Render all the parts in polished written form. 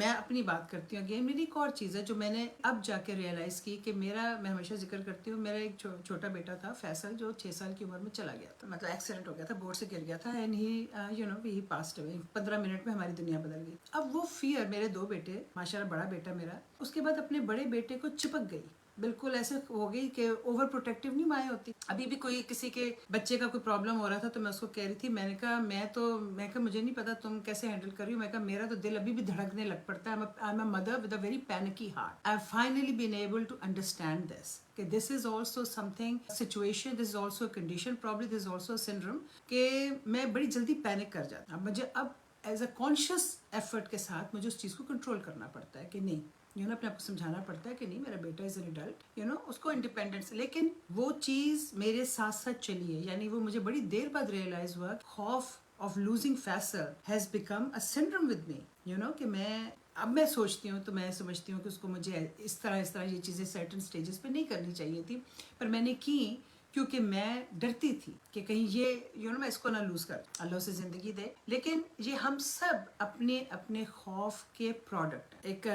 میں اپنی بات کرتی ہوں اگین. میری ایک اور چیز ہے جو میں نے اب جا کے ریئلائز کی کہ میں ہمیشہ ذکر کرتی ہوں, میرا ایک چھوٹا بیٹا تھا فیصل, جو 6 سال کی عمر میں چلا گیا تھا, مطلب ایکسیڈنٹ ہو گیا تھا, بورڈ سے گر گیا تھا, and he passed away. 15 minute میں ہماری دنیا بدل گئی. اب وہ فیئر, میرے 2 بیٹے, ماشاءاللہ بڑا بیٹا میرا اس کے بعد اپنے بڑے بیٹے کو چپک گئی, بالکل ایسے ہو گئی کہ اوور پروٹیکٹیو نہیں مائیں ہوتی. ابھی بھی کوئی کسی کے بچے کا کوئی پرابلم ہو رہا تھا تو میں اس کو کہہ رہی تھی, میں نے کہا میں کہا مجھے نہیں پتا تم کیسے ہینڈل کر رہی ہو, میں کہا میرا تو دل ابھی بھی دھڑکنے لگ پڑتا ہے. I'm a mother with a very panicky heart. I've finally been able to understand this. کہ this is also something, situation, this is also a condition, probably this is also a syndrome, کہ میں بڑی جلدی panic کر جاتا ہوں. مجھے اب ایز اے کانشیس ایفرٹ کے ساتھ مجھے اس چیز کو کنٹرول کرنا پڑتا ہے کہ نہیں, اپنے آپ کو سمجھانا پڑتا ہے کہ نہیں, میرا بیٹا از این ایڈلٹ, اس کو انڈیپینڈنس. لیکن وہ چیز میرے ساتھ ساتھ چلی ہے, یعنی وہ مجھے بڑی دیر بعد ریئلائز ہوا, خوف of losing Faisal has become a syndrome with me. کہ میں سوچتی ہوں تو میں سمجھتی ہوں کہ اس کو مجھے اس طرح یہ چیزیں سرٹن سٹیجز پہ نہیں کرنی چاہیے تھی, پر میں نے کی کیونکہ میں ڈرتی تھی کہ کہیں یہ میں اس کو نہ لوز کر, اللہ اسے زندگی دے. لیکن یہ ہم سب اپنے خوف کے پروڈکٹ. ایک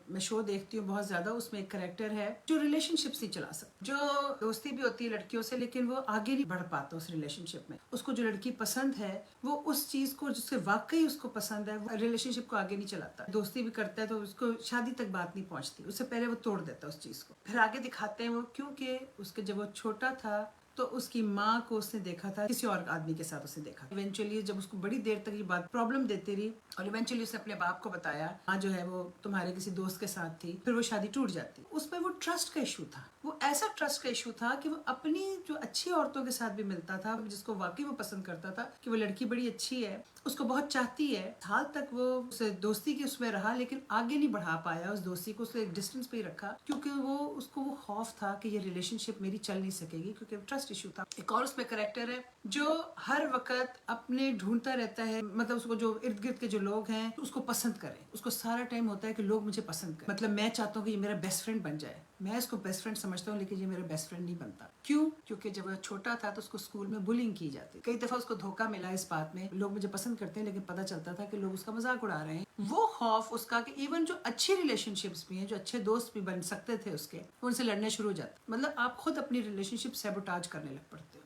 میں شو دیکھتی ہوں بہت زیادہ, اس میں ایک کریکٹر ہے جو ریلیشن شپس نہیں چلا سکتا, جو دوستی بھی ہوتی ہے لڑکیوں سے لیکن وہ آگے نہیں بڑھ پاتا اس ریلیشن شپ میں. اس کو جو لڑکی پسند ہے وہ اس چیز کو جس سے واقعی اس کو پسند ہے, وہ ریلیشن شپ کو آگے نہیں چلاتا. دوستی بھی کرتا ہے تو اس کو شادی تک بات نہیں پہنچتی, اس سے پہلے وہ توڑ دیتا ہے اس چیز کو. پھر آگے دکھاتے ہیں وہ کیونکہ اس کے جب وہ چھوٹا تھا تو اس کی ماں کو اس نے دیکھا تھا کسی اور آدمی کے ساتھ, اس نے دیکھا. ایونچولی جب اس کو بڑی دیر تک یہ بات پرابلم دیتی رہی اور ایونچولی اس نے اپنے باپ کو بتایا, ماں جو ہے وہ تمہارے کسی دوست کے ساتھ تھی, پھر وہ شادی ٹوٹ جاتی. اس میں وہ ٹرسٹ کا ایشو تھا, وہ ایسا ٹرسٹ کا ایشو تھا کہ وہ اپنی جو اچھی عورتوں کے ساتھ بھی ملتا تھا, جس کو واقعی وہ پسند کرتا تھا کہ وہ لڑکی بڑی اچھی ہے, اس کو بہت چاہتی ہے, حال تک وہ دوستی کی اس میں رہا لیکن آگے نہیں بڑھا پایا اس دوستی کو, اس نے ایک ڈسٹینس پہ ہی رکھا کیونکہ اس کو وہ خوف تھا کہ یہ ریلیشن شپ میری چل نہیں سکے گی کیونکہ ٹرسٹ ایشو تھا. ایک اور اس میں کریکٹر ہے جو ہر وقت اپنے ڈھونڈتا رہتا ہے, مطلب اس کو جو ارد گرد کے جو لوگ ہیں اس کو پسند کریں, اس کو سارا ٹائم ہوتا ہے کہ لوگ مجھے پسند کریں, مطلب میں چاہتا ہوں کہ یہ میرا بیسٹ فرینڈ بن جائے, میں اس کو بیسٹ فرینڈ سمجھتا ہوں لیکن یہ میرا بیسٹ فرینڈ نہیں بنتا. کیوں؟ کیونکہ جب وہ چھوٹا تھا تو اس کو اسکول میں بلنگ کی جاتی, کئی دفعہ اس کو دھوکہ ملا اس بات میں, لوگ مجھے پسند کرتے ہیں لیکن پتہ چلتا تھا کہ لوگ اس کا مذاق اڑا رہے ہیں. وہ خوف اس کا کہ ایون جو اچھی ریلیشن شپس بھی ہیں, جو اچھے دوست بھی بن سکتے تھے اس کے, ان سے لڑنے شروع ہو جاتے. مطلب آپ خود اپنی ریلیشن شپ سیبوٹاج کرنے لگ پڑتے.